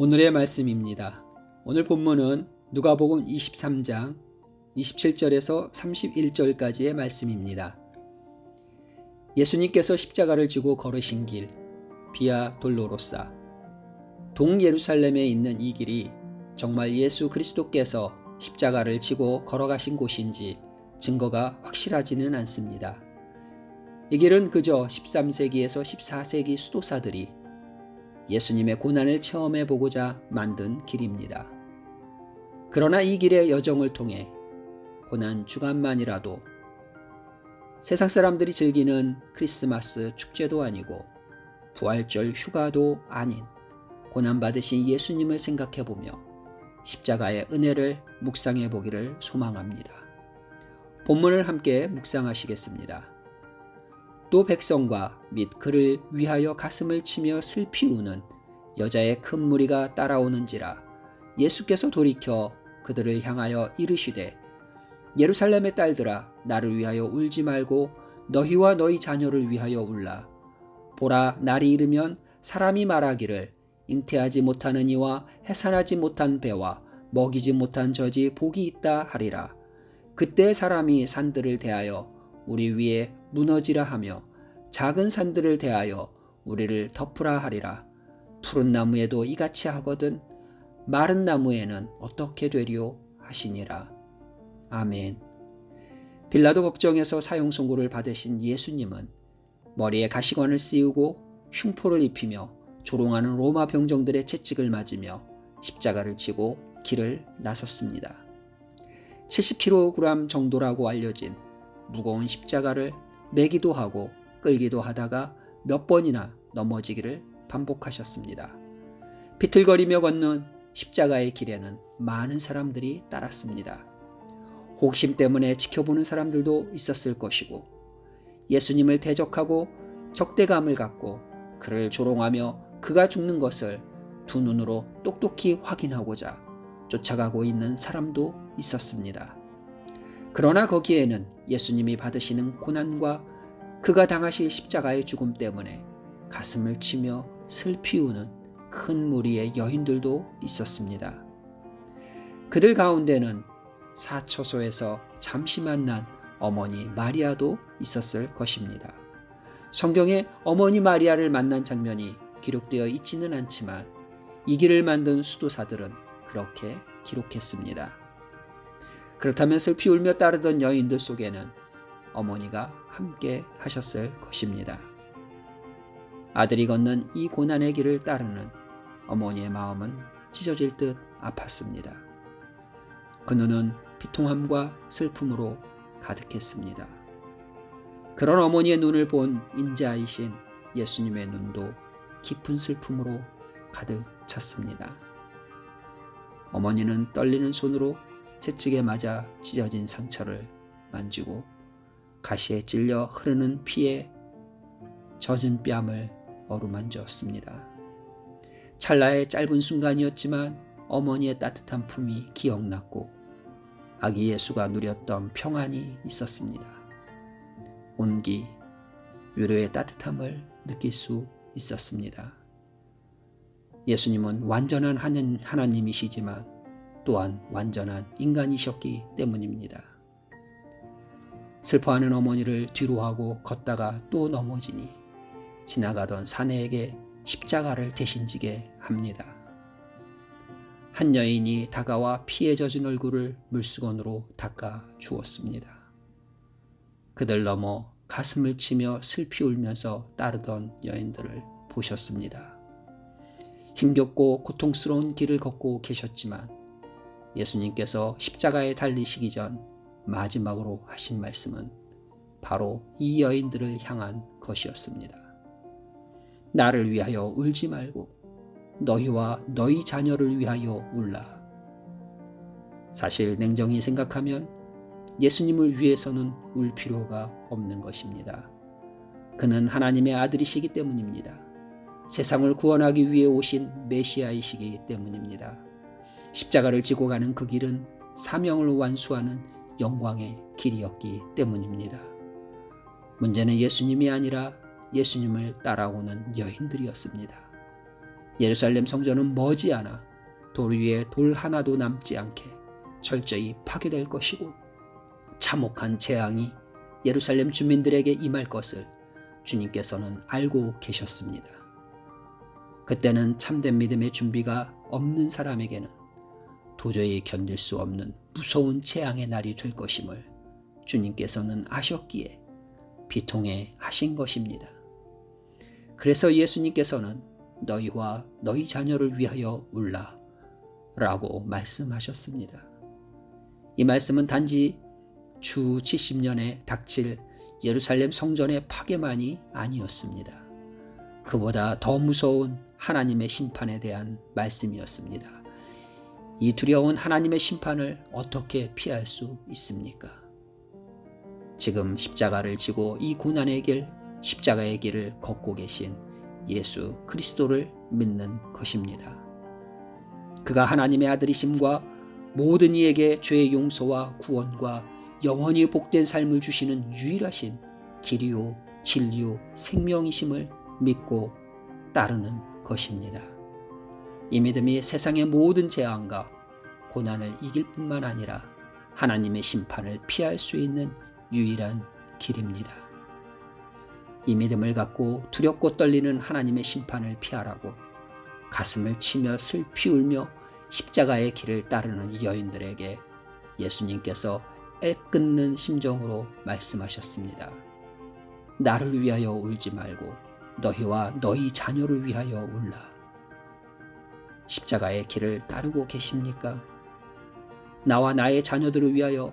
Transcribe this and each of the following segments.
오늘의 말씀입니다. 오늘 본문은 누가복음 23장 27절에서 31절까지의 말씀입니다. 예수님께서 십자가를 지고 걸으신 길, 비아 돌로로사. 동예루살렘에 있는 이 길이 정말 예수 그리스도께서 십자가를 지고 걸어가신 곳인지 증거가 확실하지는 않습니다. 이 길은 그저 13세기에서 14세기 수도사들이 예수님의 고난을 체험해 보고자 만든 길입니다. 그러나 이 길의 여정을 통해 고난 주간만이라도 세상 사람들이 즐기는 크리스마스 축제도 아니고 부활절 휴가도 아닌 고난받으신 예수님을 생각해 보며 십자가의 은혜를 묵상해 보기를 소망합니다. 본문을 함께 묵상하시겠습니다. 또 백성과 및 그를 위하여 가슴을 치며 슬피 우는 여자의 큰 무리가 따라오는지라. 예수께서 돌이켜 그들을 향하여 이르시되 예루살렘의 딸들아, 나를 위하여 울지 말고 너희와 너희 자녀를 위하여 울라. 보라, 날이 이르면 사람이 말하기를 잉태하지 못하는 이와 해산하지 못한 배와 먹이지 못한 젖이 복이 있다 하리라. 그때 사람이 산들을 대하여 우리 위에 무너지라 하며 작은 산들을 대하여 우리를 덮으라 하리라. 푸른 나무에도 이같이 하거든 마른 나무에는 어떻게 되리요 하시니라. 아멘. 빌라도 법정에서 사형 선고를 받으신 예수님은 머리에 가시관을 씌우고 흉포를 입히며 조롱하는 로마 병정들의 채찍을 맞으며 십자가를 지고 길을 나섰습니다. 70kg 정도라고 알려진 무거운 십자가를 매기도 하고 끌기도 하다가 몇 번이나 넘어지기를 반복하셨습니다. 비틀거리며 걷는 십자가의 길에는 많은 사람들이 따랐습니다. 호기심 때문에 지켜보는 사람들도 있었을 것이고 예수님을 대적하고 적대감을 갖고 그를 조롱하며 그가 죽는 것을 두 눈으로 똑똑히 확인하고자 쫓아가고 있는 사람도 있었습니다. 그러나 거기에는 예수님이 받으시는 고난과 그가 당하실 십자가의 죽음 때문에 가슴을 치며 슬피 우는 큰 무리의 여인들도 있었습니다. 그들 가운데는 사처소에서 잠시 만난 어머니 마리아도 있었을 것입니다. 성경에 어머니 마리아를 만난 장면이 기록되어 있지는 않지만 이 길을 만든 수도사들은 그렇게 기록했습니다. 그렇다면 슬피 울며 따르던 여인들 속에는 어머니가 함께 하셨을 것입니다. 아들이 걷는 이 고난의 길을 따르는 어머니의 마음은 찢어질 듯 아팠습니다. 그 눈은 비통함과 슬픔으로 가득했습니다. 그런 어머니의 눈을 본 인자이신 예수님의 눈도 깊은 슬픔으로 가득 찼습니다. 어머니는 떨리는 손으로 채찍에 맞아 찢어진 상처를 만지고 가시에 찔려 흐르는 피에 젖은 뺨을 어루만졌습니다. 찰나의 짧은 순간이었지만 어머니의 따뜻한 품이 기억났고 아기 예수가 누렸던 평안이 있었습니다. 온기, 위로의 따뜻함을 느낄 수 있었습니다. 예수님은 완전한 하나님이시지만 또한 완전한 인간이셨기 때문입니다. 슬퍼하는 어머니를 뒤로하고 걷다가 또 넘어지니 지나가던 사내에게 십자가를 대신 지게 합니다. 한 여인이 다가와 피에 젖은 얼굴을 물수건으로 닦아 주었습니다. 그들 넘어 가슴을 치며 슬피 울면서 따르던 여인들을 보셨습니다. 힘겹고 고통스러운 길을 걷고 계셨지만 예수님께서 십자가에 달리시기 전 마지막으로 하신 말씀은 바로 이 여인들을 향한 것이었습니다. 나를 위하여 울지 말고 너희와 너희 자녀를 위하여 울라. 사실 냉정히 생각하면 예수님을 위해서는 울 필요가 없는 것입니다. 그는 하나님의 아들이시기 때문입니다. 세상을 구원하기 위해 오신 메시아이시기 때문입니다. 십자가를 지고 가는 그 길은 사명을 완수하는 영광의 길이었기 때문입니다. 문제는 예수님이 아니라 예수님을 따라오는 여인들이었습니다. 예루살렘 성전은 머지않아 돌 위에 돌 하나도 남지 않게 철저히 파괴될 것이고 참혹한 재앙이 예루살렘 주민들에게 임할 것을 주님께서는 알고 계셨습니다. 그때는 참된 믿음의 준비가 없는 사람에게는 도저히 견딜 수 없는 무서운 재앙의 날이 될 것임을 주님께서는 아셨기에 비통해 하신 것입니다. 그래서 예수님께서는 너희와 너희 자녀를 위하여 울라 라고 말씀하셨습니다. 이 말씀은 단지 주 70년에 닥칠 예루살렘 성전의 파괴만이 아니었습니다. 그보다 더 무서운 하나님의 심판에 대한 말씀이었습니다. 이 두려운 하나님의 심판을 어떻게 피할 수 있습니까? 지금 십자가를 지고 이 고난의 길, 십자가의 길을 걷고 계신 예수 그리스도를 믿는 것입니다. 그가 하나님의 아들이심과 모든 이에게 죄의 용서와 구원과 영원히 복된 삶을 주시는 유일하신 길이요 진리요 생명이심을 믿고 따르는 것입니다. 이 믿음이 세상의 모든 재앙과 고난을 이길 뿐만 아니라 하나님의 심판을 피할 수 있는 유일한 길입니다. 이 믿음을 갖고 두렵고 떨리는 하나님의 심판을 피하라고 가슴을 치며 슬피 울며 십자가의 길을 따르는 여인들에게 예수님께서 애끓는 심정으로 말씀하셨습니다. 나를 위하여 울지 말고 너희와 너희 자녀를 위하여 울라. 십자가의 길을 따르고 계십니까? 나와 나의 자녀들을 위하여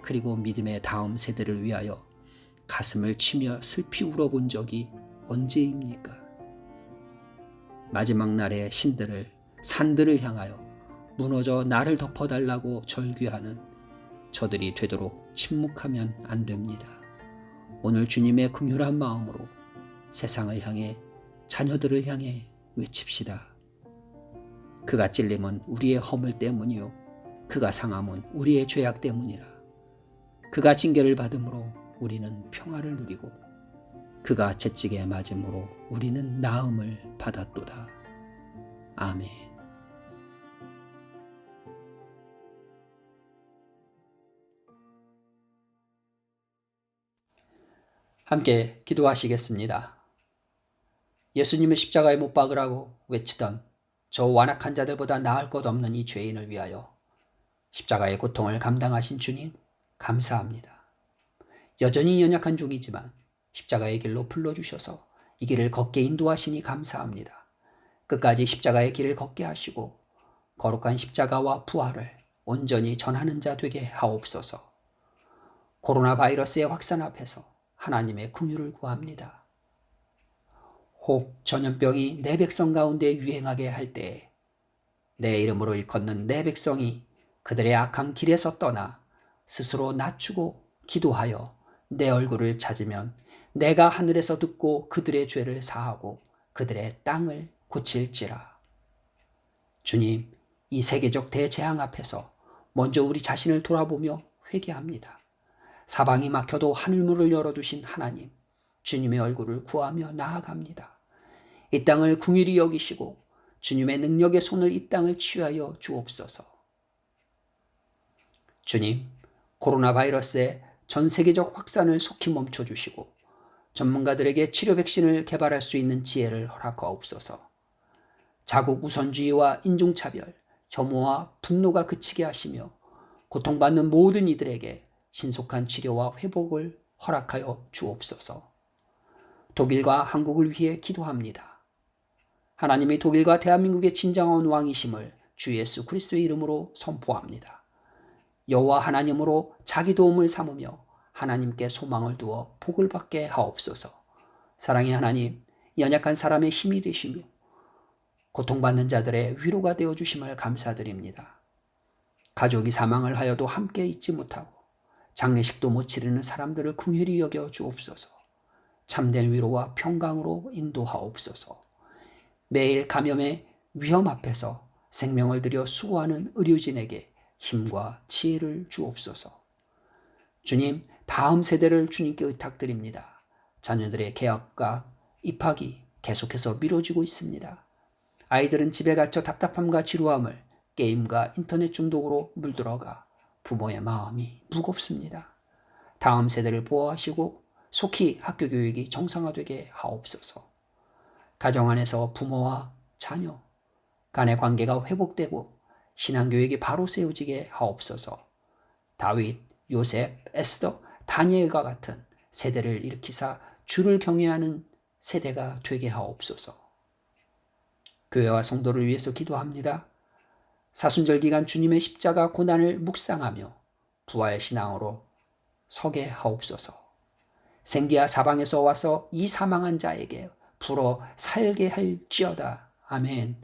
그리고 믿음의 다음 세대를 위하여 가슴을 치며 슬피 울어본 적이 언제입니까? 마지막 날의 신들을 산들을 향하여 무너져 나를 덮어달라고 절규하는 저들이 되도록 침묵하면 안 됩니다. 오늘 주님의 긍휼한 마음으로 세상을 향해 자녀들을 향해 외칩시다. 그가 찔림은 우리의 허물 때문이요 그가 상함은 우리의 죄악 때문이라. 그가 징계를 받음으로 우리는 평화를 누리고 그가 채찍에 맞음으로 우리는 나음을 받았도다. 아멘. 함께 기도하시겠습니다. 예수님을 십자가에 못 박으라고 외치던 저 완악한 자들보다 나을 것 없는 이 죄인을 위하여 십자가의 고통을 감당하신 주님 감사합니다. 여전히 연약한 종이지만 십자가의 길로 불러주셔서 이 길을 걷게 인도하시니 감사합니다. 끝까지 십자가의 길을 걷게 하시고 거룩한 십자가와 부활을 온전히 전하는 자 되게 하옵소서. 코로나 바이러스의 확산 앞에서 하나님의 긍휼을 구합니다. 혹 전염병이 내 백성 가운데 유행하게 할 때에 내 이름으로 일컫는 내 백성이 그들의 악한 길에서 떠나 스스로 낮추고 기도하여 내 얼굴을 찾으면 내가 하늘에서 듣고 그들의 죄를 사하고 그들의 땅을 고칠지라. 주님, 이 세계적 대재앙 앞에서 먼저 우리 자신을 돌아보며 회개합니다. 사방이 막혀도 하늘문을 열어두신 하나님, 주님의 얼굴을 구하며 나아갑니다. 이 땅을 긍휼히 여기시고 주님의 능력의 손을 이 땅을 취하여 주옵소서. 주님, 코로나 바이러스의 전 세계적 확산을 속히 멈춰주시고 전문가들에게 치료 백신을 개발할 수 있는 지혜를 허락하옵소서. 자국 우선주의와 인종차별, 혐오와 분노가 그치게 하시며 고통받는 모든 이들에게 신속한 치료와 회복을 허락하여 주옵소서. 독일과 한국을 위해 기도합니다. 하나님이 독일과 대한민국의 진정한 왕이심을 주 예수 그리스도의 이름으로 선포합니다. 여호와 하나님으로 자기 도움을 삼으며 하나님께 소망을 두어 복을 받게 하옵소서. 사랑의 하나님, 연약한 사람의 힘이 되시며 고통받는 자들의 위로가 되어주심을 감사드립니다. 가족이 사망을 하여도 함께 있지 못하고 장례식도 못 치르는 사람들을 긍휼히 여겨 주옵소서. 참된 위로와 평강으로 인도하옵소서. 매일 감염의 위험 앞에서 생명을 들여 수고하는 의료진에게 힘과 지혜를 주옵소서. 주님, 다음 세대를 주님께 의탁드립니다. 자녀들의 개학과 입학이 계속해서 미뤄지고 있습니다. 아이들은 집에 갇혀 답답함과 지루함을 게임과 인터넷 중독으로 물들어가 부모의 마음이 무겁습니다. 다음 세대를 보호하시고 속히 학교 교육이 정상화되게 하옵소서. 가정 안에서 부모와 자녀 간의 관계가 회복되고 신앙교육이 바로 세워지게 하옵소서. 다윗, 요셉, 에스더, 다니엘과 같은 세대를 일으키사 주를 경외하는 세대가 되게 하옵소서. 교회와 성도를 위해서 기도합니다. 사순절 기간 주님의 십자가 고난을 묵상하며 부활 신앙으로 서게 하옵소서. 생기야 사방에서 와서 이 사망한 자에게 불어 살게 할지어다. 아멘.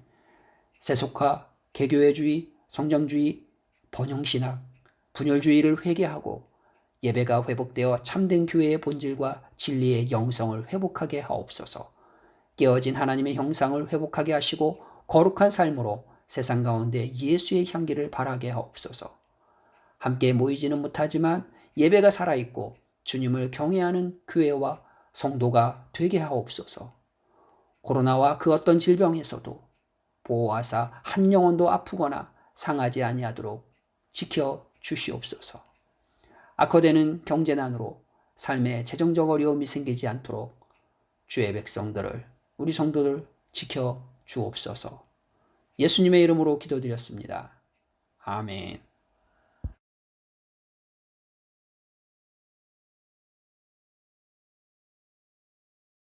세속화, 개교회주의, 성정주의, 번영신학, 분열주의를 회개하고 예배가 회복되어 참된 교회의 본질과 진리의 영성을 회복하게 하옵소서. 깨어진 하나님의 형상을 회복하게 하시고 거룩한 삶으로 세상 가운데 예수의 향기를 발하게 하옵소서. 함께 모이지는 못하지만 예배가 살아있고 주님을 경외하는 교회와 성도가 되게 하옵소서. 코로나와 그 어떤 질병에서도 보호하사 한 영혼도 아프거나 상하지 아니하도록 지켜 주시옵소서. 악화되는 경제난으로 삶에 재정적 어려움이 생기지 않도록 주의 백성들을, 우리 성도들 지켜 주옵소서. 예수님의 이름으로 기도드렸습니다. 아멘.